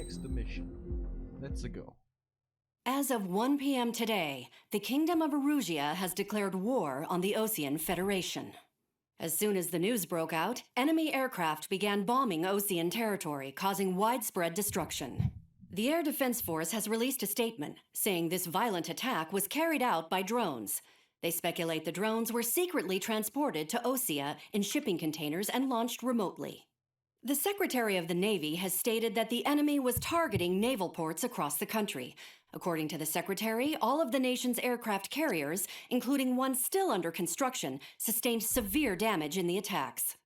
next mission. Let's go. As of 1 p.m. today, the Kingdom of Erusia has declared war on the Osean Federation. As soon as the news broke out, enemy aircraft began bombing Osean territory, causing widespread destruction. The Air Defense Force has released a statement saying this violent attack was carried out by drones. They speculate the drones were secretly transported to Osea in shipping containers and launched remotely. The Secretary of the Navy has stated that the enemy was targeting naval ports across the country. According to the Secretary, all of the nation's aircraft carriers, including one still under construction, sustained severe damage in the attacks.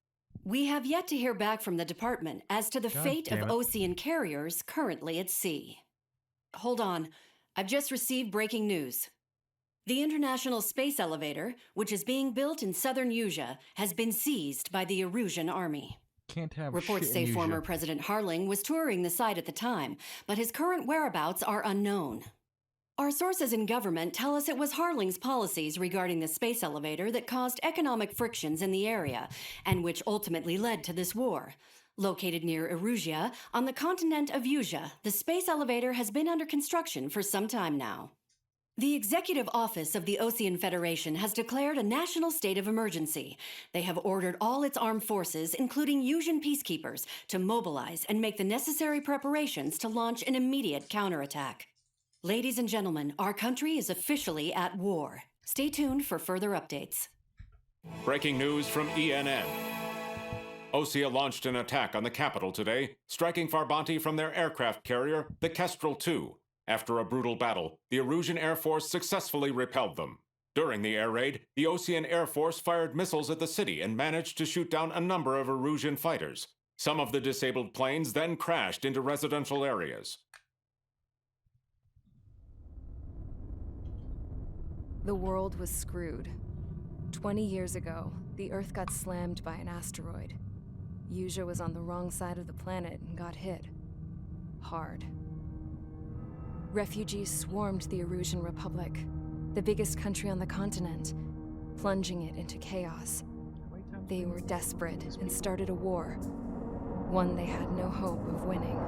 We have yet to hear back from the department as to the fate of Osean carriers currently at sea. Hold on. I've just received breaking news. The International Space Elevator, which is being built in southern Usea, has been seized by the Erusian army. Can't have Reports shit say in former Asia. President Harling was touring the site at the time, but his current whereabouts are unknown. Our sources in government tell us it was Harling's policies regarding the space elevator that caused economic frictions in the area, and which ultimately led to this war. Located near Erusia, on the continent of Usea, the space elevator has been under construction for some time now. The Executive Office of the Osean Federation has declared a national state of emergency. They have ordered all its armed forces, including Usian peacekeepers, to mobilize and make the necessary preparations to launch an immediate counterattack. Ladies and gentlemen, our country is officially at war. Stay tuned for further updates. Breaking news from ENN. Osea launched an attack on the capital today, striking Farbanti from their aircraft carrier, the Kestrel II. After a brutal battle, the Erusian Air Force successfully repelled them. During the air raid, the Osean Air Force fired missiles at the city and managed to shoot down a number of Erusian fighters. Some of the disabled planes then crashed into residential areas. The world was screwed. 20 years ago, the Earth got slammed by an asteroid. Usea was on the wrong side of the planet and got hit. Hard. Refugees swarmed the Erusian Republic, the biggest country on the continent, plunging it into chaos. They were desperate and started a war, one they had no hope of winning.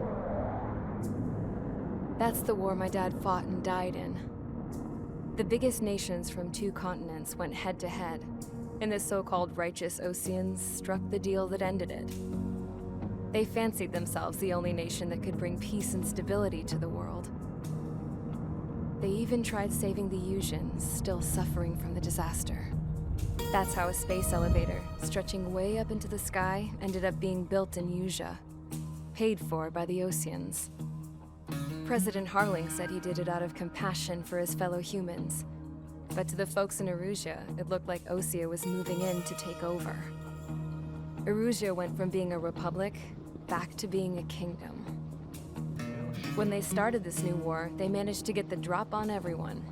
That's the war my dad fought and died in. The biggest nations from 2 continents went head-to-head, and the so-called righteous Oseans struck the deal that ended it. They fancied themselves the only nation that could bring peace and stability to the world. They even tried saving the Usians, still suffering from the disaster. That's how a space elevator, stretching way up into the sky, ended up being built in Usea, paid for by the Oseans. President Harling said he did it out of compassion for his fellow humans. But to the folks in Erusia, it looked like Osea was moving in to take over. Erusia went from being a republic back to being a kingdom. When they started this new war, they managed to get the drop on everyone.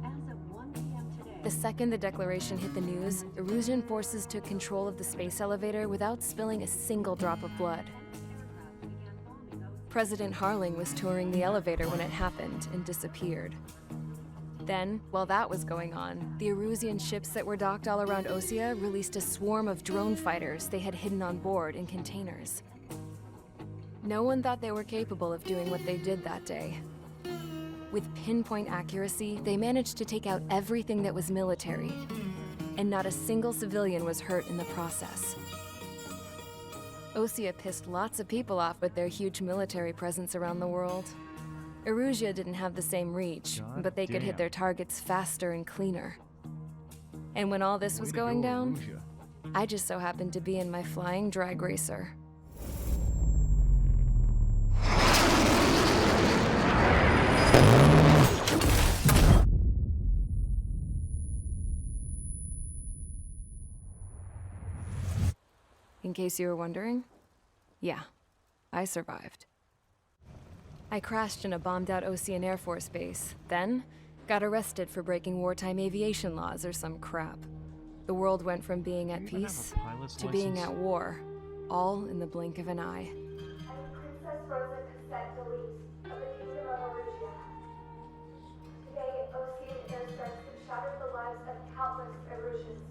As of 1 p.m. today, The second the declaration hit the news, Erusian forces took control of the space elevator without spilling a single drop of blood. President Harling was touring the elevator when it happened and disappeared. Then, while that was going on, the Erusian ships that were docked all around Osea released a swarm of drone fighters they had hidden on board in containers. No one thought they were capable of doing what they did that day. With pinpoint accuracy, they managed to take out everything that was military, and not a single civilian was hurt in the process. Osea pissed lots of people off with their huge military presence around the world. Erusia didn't have the same reach, but they could hit their targets faster and cleaner. And when all this was going down, I just so happened to be in my flying drag racer. In case you were wondering, yeah, I survived. I crashed in a bombed-out Osean Air Force base, then got arrested for breaking wartime aviation laws or some crap. The world went from being at peace to being at war, all in the blink of an eye. Princess Rosa Cassette Delise of the Kingdom of Erusia. Today, Osean airstrikes have shattered the lives of countless Erusians.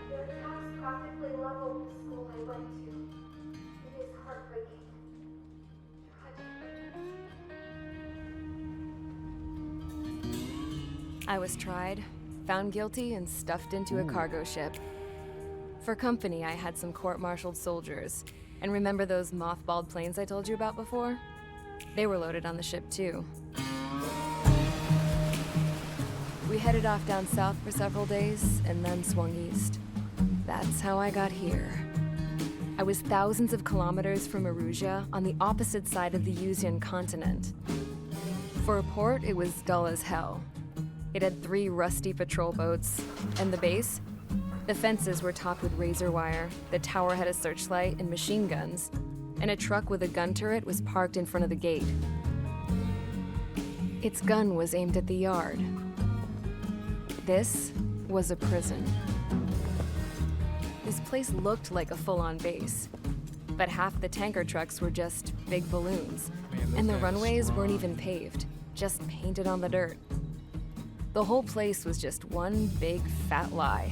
Their attacks practically leveled the school I went to. It is heartbreaking, tragic, I was tried, found guilty, and stuffed into a cargo ship. For company, I had some court-martialed soldiers. And remember those mothballed planes I told you about before? They were loaded on the ship, too. We headed off down south for several days, and then swung east. That's how I got here. I was thousands of kilometers from Erusia, on the opposite side of the Yuzian continent. For a port, it was dull as hell. It had 3 rusty patrol boats, and the base? The fences were topped with razor wire, the tower had a searchlight and machine guns, and a truck with a gun turret was parked in front of the gate. Its gun was aimed at the yard. This was a prison. This place looked like a full-on base, but half the tanker trucks were just big balloons, and the runways weren't even paved, just painted on the dirt. The whole place was just one big fat lie.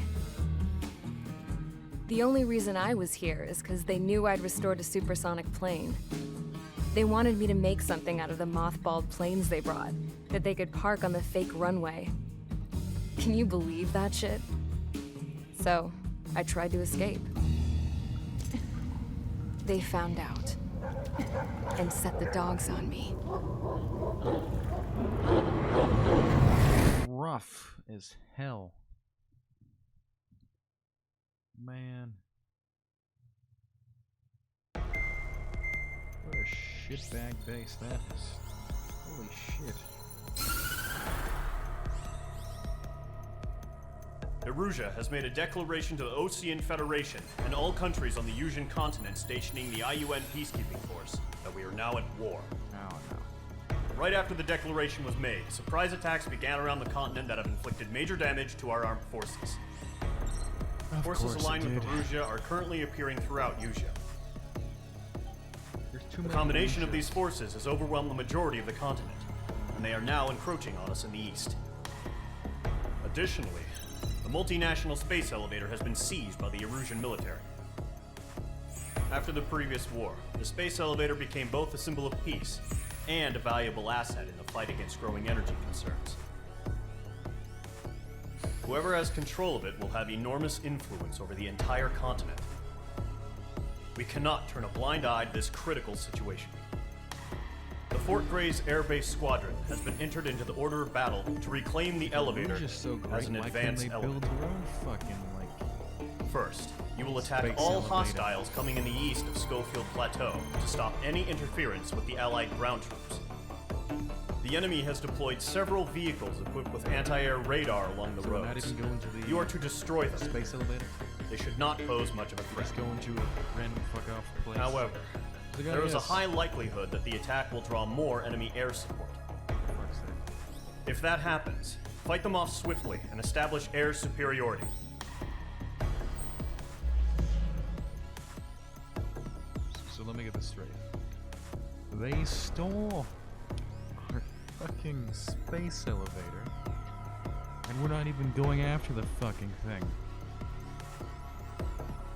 The only reason I was here is because they knew I'd restored a supersonic plane. They wanted me to make something out of the mothballed planes they brought, that they could park on the fake runway. Can you believe that shit? So, I tried to escape. They found out, and set the dogs on me. Rough as hell. Man. What a shitbag base that is. Holy shit. Erusia has made a declaration to the Osean Federation and all countries on the Yuzian continent stationing the IUN peacekeeping force that we are now at war. Oh no. Right after the declaration was made, surprise attacks began around the continent that have inflicted major damage to our armed forces. Forces aligned with Erusia are currently appearing throughout Yusia. The combination of these forces has overwhelmed the majority of the continent, and they are now encroaching on us in the east. Additionally, the multinational space elevator has been seized by the Erusian military. After the previous war, the space elevator became both a symbol of peace and a valuable asset in the fight against growing energy concerns. Whoever has control of it will have enormous influence over the entire continent. We cannot turn a blind eye to this critical situation. The Fort Grays Air Base Squadron has been entered into the order of battle to reclaim the elevator Just so great. as an Why advanced can't they build element. their own fucking First, you will attack Space all elevator. hostiles coming in the east of Schofield Plateau to stop any interference with the Allied ground troops. The enemy has deployed several vehicles equipped with anti-air radar along the So we're not roads. even going to the You are to destroy them. space elevator? They should not pose much of a threat. Just going to a random fuck off place. However, The guy there is a is- high likelihood that the attack will draw more enemy air support. Fuck's sake. If that happens, fight them off swiftly and establish air superiority. So let me get this straight. They stole our fucking space elevator, and we're not even going after the fucking thing.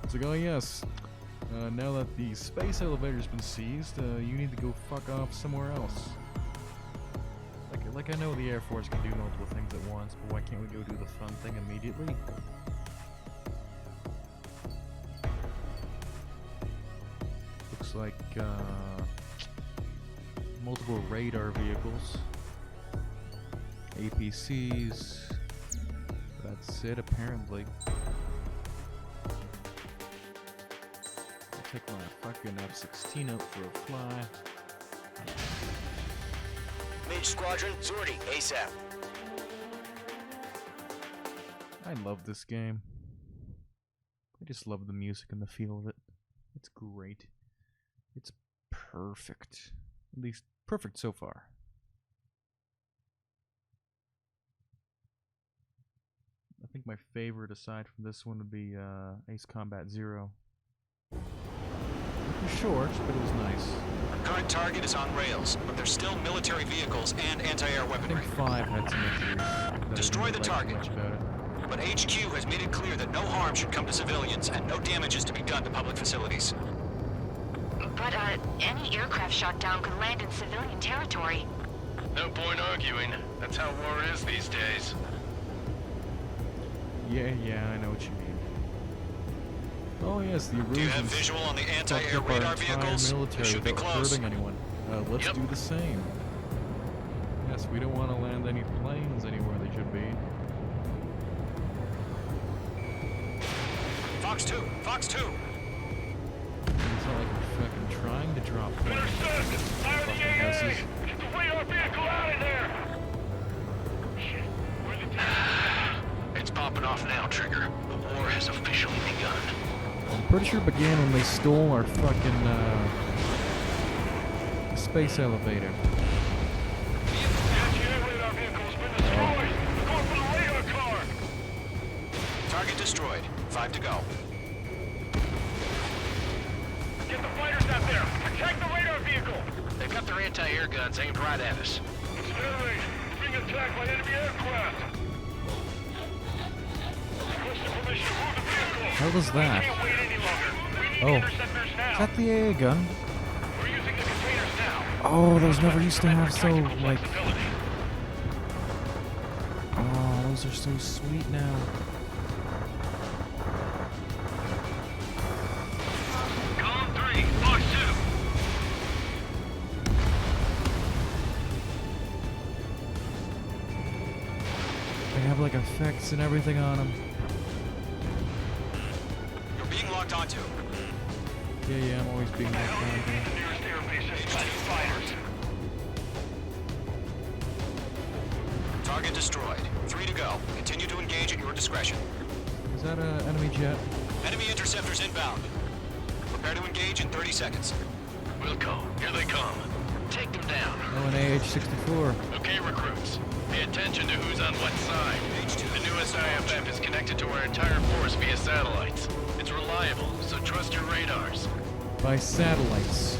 It's like, oh yes, now that the space elevator's been seized, you need to go fuck off somewhere else. Like I know the Air Force can do multiple things at once, but why can't we go do the fun thing immediately? Looks like, multiple radar vehicles, APCs, that's it apparently. I'll take my fucking F-16 up for a fly. Mage Squadron, Zordy, ASAP. I love this game. I just love the music and the feel of it. It's great. It's perfect. At least perfect so far. I think my favorite aside from this one would be Ace Combat Zero. It was short, but it was nice. Our current target is on rails, but there's still military vehicles and anti-air I weaponry. think 5 had some issues. But I Destroy didn't the like target. much about it. But HQ has made it clear that no harm should come to civilians and no damage is to be done to public facilities. But, any aircraft shot down could land in civilian territory. No point arguing. That's how war is these days. Yeah, I know what you mean. Oh yes, the Do you have Erusians visual on the fucked anti-air up our radar entire vehicles? military You should be without close. hurting anyone. Let's Yep. do the same. Yes, we don't want to land any planes anywhere they should be. Fox 2! Fox 2! It's not like we're fucking trying to drop planes. Fucking houses. Get the radar vehicle out of there! Shit. Where's the It's popping off now, Trigger. The war has officially begun. I'm pretty sure it began when they stole our fucking space elevator. radar vehicle's been destroyed! We're going for the radar car! Target destroyed. 5 to go. Get the fighters out there! Protect the radar vehicle! They've got their anti-air guns aimed right at us. It's Federate! Being attacked by enemy aircraft! Requesting permission to move the vehicle! How was that? We can't wait any longer! We need Oh. interceptors now! Is that the AA gun? We're using the containers now! Oh, those never used to have so, Tactical like... flexibility. Oh, those are so sweet now. Column 3, Fox 2! They have, like, effects and everything on them. You're being locked onto. Yeah, I'm always being looked on here. Nearest airbase has got fighters. Target destroyed. 3 to go. Continue to engage at your discretion. Is that an enemy jet? Enemy interceptors inbound. Prepare to engage in 30 seconds. Wilco, here they come. Take them down. Oh, an AH-64. Okay, recruits. Pay attention to who's on what side. The newest IFF is connected to our entire force via satellites. It's reliable, so trust your radars. By satellites.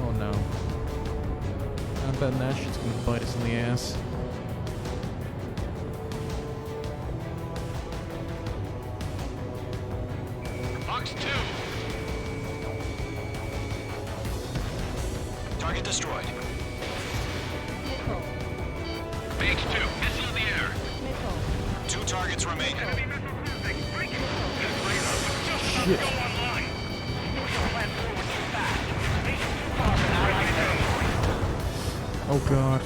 Oh no. I'm betting that shit's gonna bite us in the ass. Fox 2! Target destroyed. Phase 2, missile in the air. 2 targets remain. Enemy missile cruising. Break it. This radar will just about Shit. to go online. Push your plan forward too fast. Phase 2 far from allied territory. Oh god.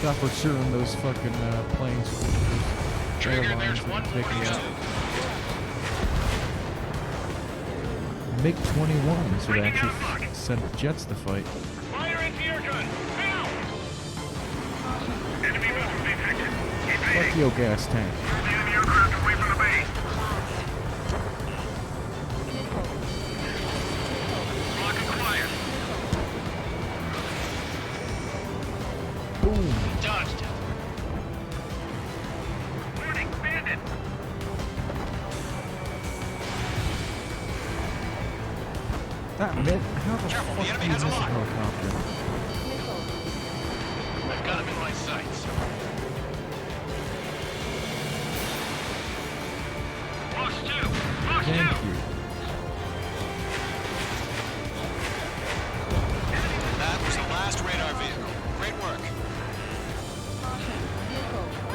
Thought for certain those fucking planes were Trigger, airlines there's that one would more take me to out. do. MiG-21s would Bringing actually out Buck. send jets to fight. Fire anti-air gun. Now! Enemy missile detected. Fuck Evading. yo, gas tank. The enemy aircraft away from the base. Lock and quiet. Boom. Dodged it. Warning, bandit. That mid. How the Careful, the fuck enemy do you has a miss a lock. helicopter? I've got him in my sights. Fox 2! Fox 2! Thank you. That was the last radar vehicle. Great work.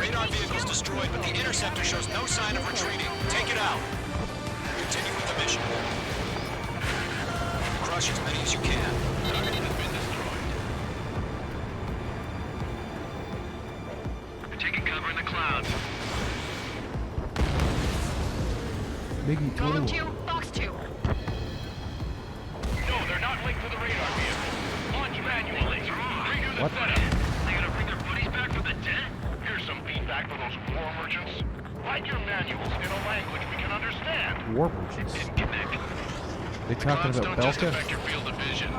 Radar vehicle's destroyed, but the interceptor shows no sign of retreating. Take it out. Continue with the mission. Crush as many as you can. Target has been destroyed. They're taking cover in the clouds. Biggie Column 2. 2, Fox 2. No, they're not linked to the radar vehicle. Launch manually. Redo the What? setup. They gonna bring their buddies back from the dead? Here's some feedback for those war merchants. Write your manuals in a language we can understand. War merchants. Didn't connect. They talking Clouds about don't just Belka? affect your field of vision.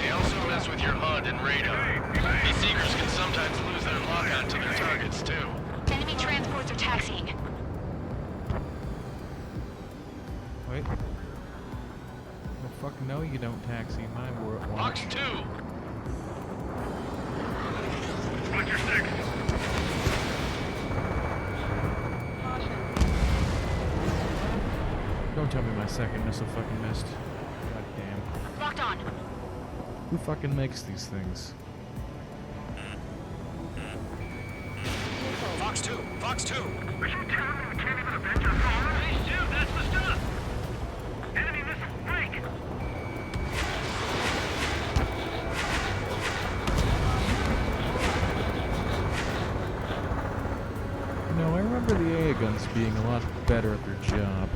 They also mess with your HUD and radar. These seekers can sometimes lose their lock-on to their targets, too. Enemy transports are taxiing. Wait. The fuck no, you don't taxi my watch. Fox 2! Watch your 6. Don't tell me my second missile fucking missed. God damn. Locked on. Who fucking makes these things? Fox 2! Fox 2! Are you telling me we can't even avenge our father? Phase 2, that's the stuff! Enemy missile, break! No, I remember the AA guns being a lot better at their job.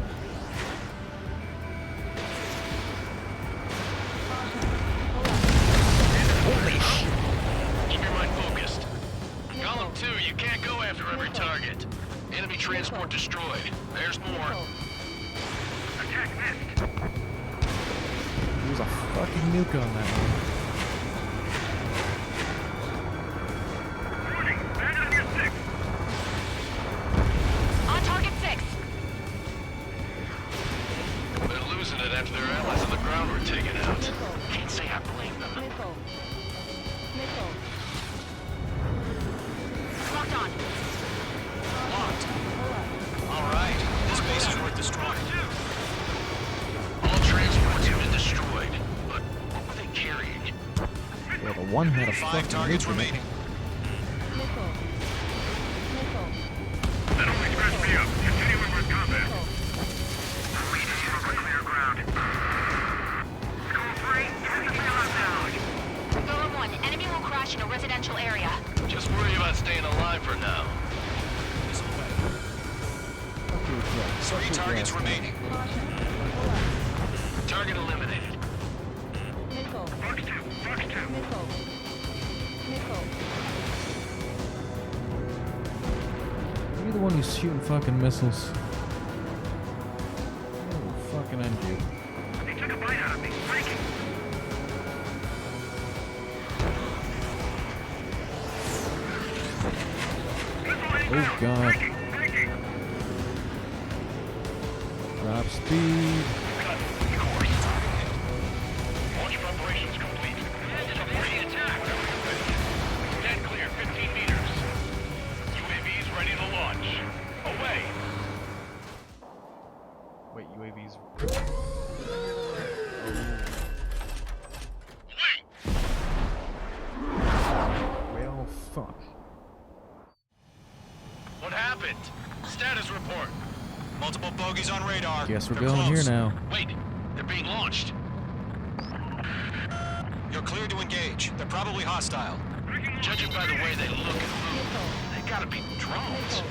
Keep your mind focused. Golem 2, you can't go after every target. Enemy transport destroyed. There's more. Attack missed. There was a fucking nuke on that one. Warning, bandit on your 6. On target 6. They're losing it after their allies on the ground were taken out. Can't say I blame them. Locked on. Locked. Alright, this base is worth destroying. All transports have been destroyed. But what were they carrying? Well, the one had a 5 fucking targets nuke in it. remaining. That only scratched me up. Continuing with combat. We need to over clear ground. Call 3, get the gun down. Golem 1, enemy will crash in a residential area. Just worry about staying alive for now. 3 targets remaining. Target eliminated. Fox 2, Fox 2. You're the one who's shooting fucking missiles. Oh, fucking end you. They took a bite out of me. Breaking. Oh god. Breaking. Drop speed. Cut. Course. Launch preparations complete. Submarine attack. Stand clear. 15 meters. UAVs ready to launch. Away. Wait, UAVs. Wait. Well, fuck. What happened? Status report. Multiple bogeys on radar. Guess we're They're going close. here now. Wait. They're being launched. You're cleared to engage. They're probably hostile. Judging by the way they look and move, they gotta be drones.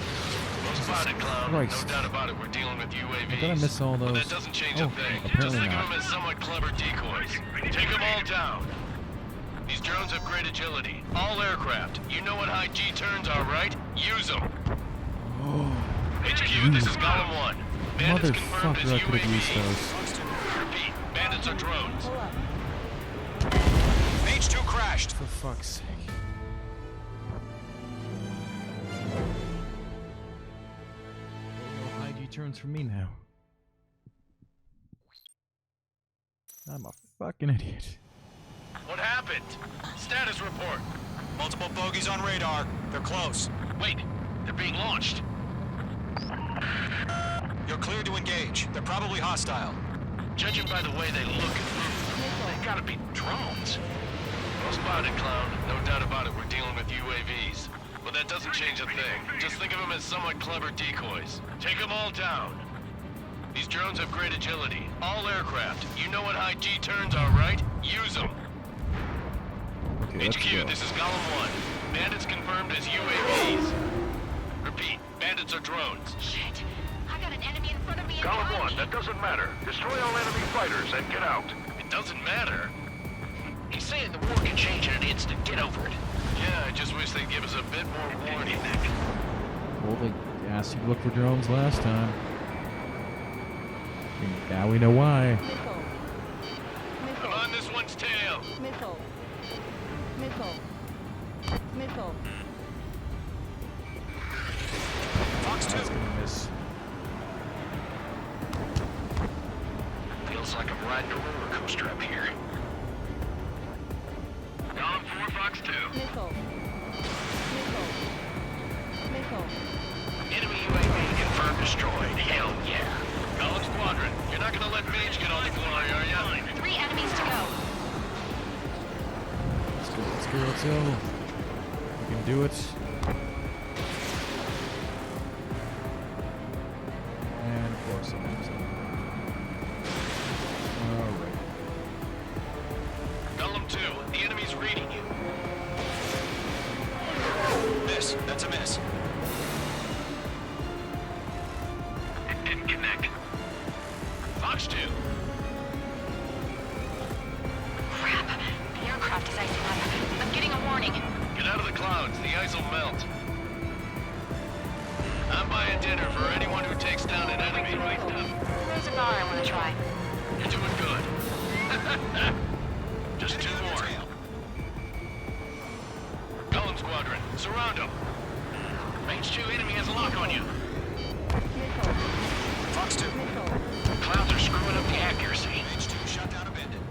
Well spotted, clown. Christ. No doubt about it, we're dealing with UAVs. Did I miss all But those? that doesn't change Oh, a thing. Just apparently think not. of them as somewhat clever decoys. Take them all down. These drones have great agility. All aircraft. You know what high G turns are, right? Use them. HQ, this is Golem 1. Bandits confirmed as Motherfucker, I could have used UAVs. those. Repeat, bandits are drones. Mage 2 crashed. For fuck's sake. No high G turns for me now. I'm a fucking idiot. What happened? Status report. Multiple bogeys on radar. They're close. Wait, they're being launched. You're cleared to engage. They're probably hostile. Judging by the way they look and move, they gotta be drones. Well spotted, clown. No doubt about it, we're dealing with UAVs. But that doesn't change a thing. Just think of them as somewhat clever decoys. Take them all down. These drones have great agility. All aircraft. You know what high G turns are, right? Use them. Okay, let's HQ, go. this is Golem 1. Bandits confirmed as UAVs. Repeat, bandits are drones. Shit. I got an enemy in front of me and Golem behind 1, me. that doesn't matter. Destroy all enemy fighters and get out. It doesn't matter? He's saying the war can change in an instant. Get over it. Yeah, I just wish they'd give us a bit more warning. Well, they asked you to look for drones last time. And now we know why. I'm on this one's tail. Fox 2. That's gonna miss. Feels like I'm riding a roller coaster up here. Golem 4, Fox 2. Enemy UAV confirmed destroyed. Hell yeah. Golem Squadron, you're not gonna let Mage get all the glory, are you? 3 enemies to go. Skeletal. You can do it. And of course, something's alright. Golem 2, the enemy's reading you. Miss. That's a miss. It didn't connect. Fox 2. Crap. The aircraft is icing up. I'm getting a warning. Get out of the clouds, the ice will melt. I'm buying dinner for anyone who takes down an enemy. There's a bar I want to try. You're doing good. Just two more. Golem Squadron, surround them. Range 2 enemy has a lock on you. Fox 2. Clouds are screwing up the accuracy. Range 2 shut down abandoned.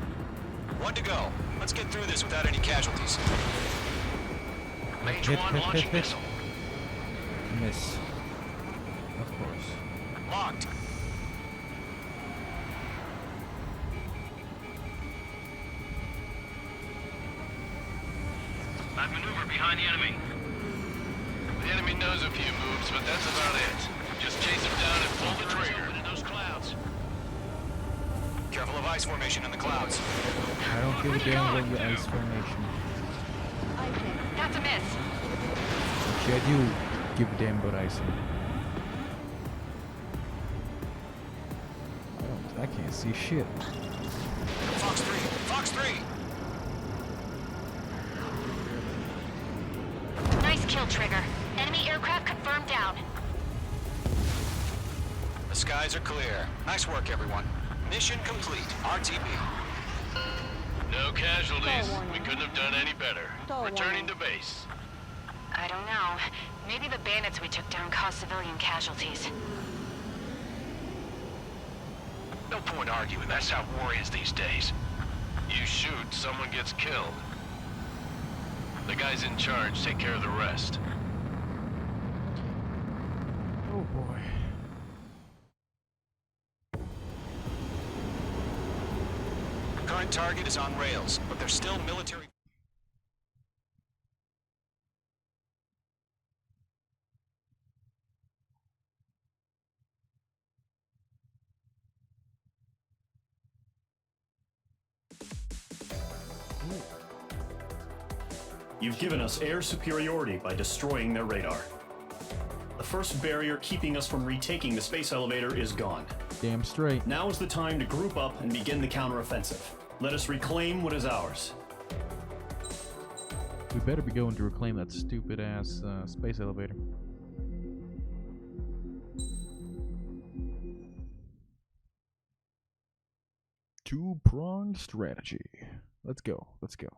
1 to go. Let's get through this without any casualties. Range 1 launching missile. Miss. Of course. Locked. I've maneuvered behind the enemy. The enemy knows a few moves, but that's about it. Just chase him down and pull the trigger. Into those clouds. Careful of ice formation in the clouds. I don't give a damn about the ice formation. That's a miss. Actually, I do give a damn about icing. I can't see shit. Fox 3. Fox 3. Nice kill, Trigger. Enemy aircraft confirmed down. The skies are clear. Nice work, everyone. Mission complete. RTB. No casualties. We couldn't have done any better. Returning to base. I don't know. Maybe the bandits we took down caused civilian casualties. No point arguing. That's how war is these days. You shoot, someone gets killed. The guys in charge take care of the rest. Oh boy. Current target is on rails, but there's still military... You've given us air superiority by destroying their radar. The first barrier keeping us from retaking the space elevator is gone. Damn straight. Now is the time to group up and begin the counteroffensive. Let us reclaim what is ours. We better be going to reclaim that stupid ass space elevator. Two-pronged strategy. Let's go. Let's go.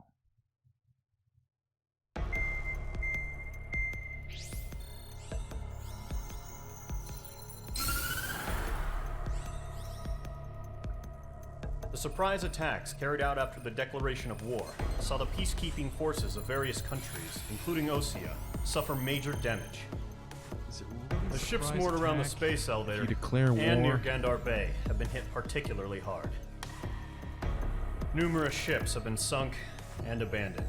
The surprise attacks carried out after the declaration of war saw the peacekeeping forces of various countries, including Osea, suffer major damage. Is it really The a ships surprise moored around the attack space elevator if you declare and near war? Gandar Bay have been hit particularly hard. Numerous ships have been sunk and abandoned.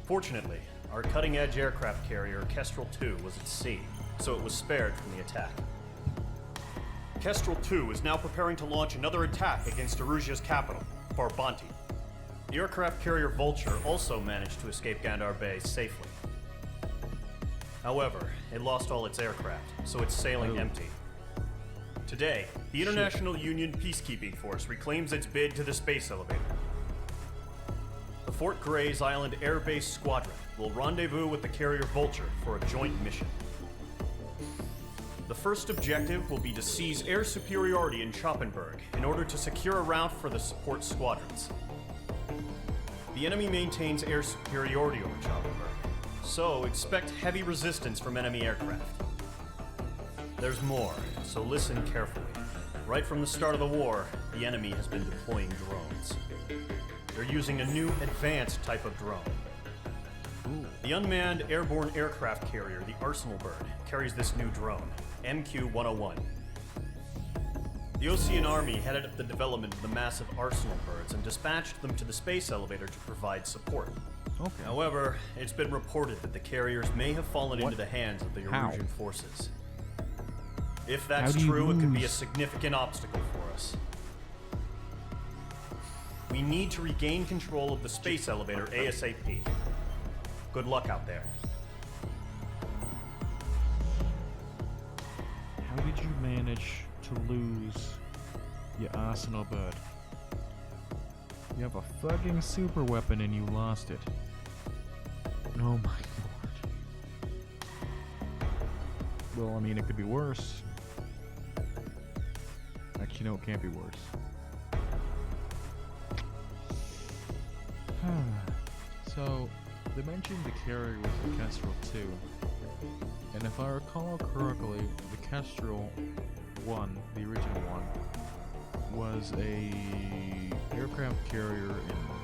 Fortunately, our cutting-edge aircraft carrier Kestrel 2 was at sea, so it was spared from the attack. Kestrel 2 is now preparing to launch another attack against Erusia's capital, Farbanti. The aircraft carrier Vulture also managed to escape Gandar Bay safely. However, it lost all its aircraft, so it's sailing empty. Today, the International Union Peacekeeping Force reclaims its bid to the space elevator. The Fort Grays Island Air Base Squadron will rendezvous with the carrier Vulture for a joint mission. The first objective will be to seize air superiority in Schoppenberg in order to secure a route for the support squadrons. The enemy maintains air superiority over Schoppenberg, so expect heavy resistance from enemy aircraft. There's more, so listen carefully. Right from the start of the war, the enemy has been deploying drones. They're using a new advanced type of drone. The unmanned airborne aircraft carrier, the Arsenal Bird, carries this new drone, MQ-101. The Osean Army headed up the development of the massive arsenal birds and dispatched them to the space elevator to provide support. Okay. However, it's been reported that the carriers may have fallen into the hands of the How? Erusian forces. If that's How do you true, it could be a lose? significant obstacle for us. We need to regain control of the space elevator ASAP. Good luck out there. How did you manage to lose your arsenal bird? You have a fucking super weapon and you lost it. Oh my lord. Well, I mean, it could be worse. Actually, no, it can't be worse. So, they mentioned the carrier was the Kestrel 2. And if I recall correctly, the Kestrel 1, the original one, was a aircraft carrier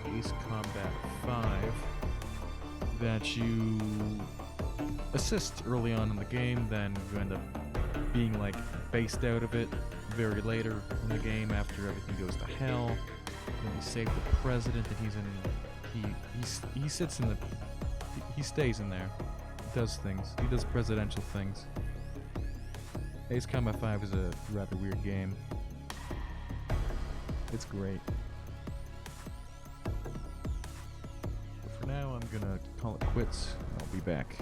in Ace Combat 5 that you assist early on in the game, then you end up being like based out of it very later in the game after everything goes to hell. Then you save the president and he's in he sits in the he stays in there. Does things. He does presidential things. Ace Combat 5 is a rather weird game. It's great. But for now, I'm gonna call it quits. I'll be back.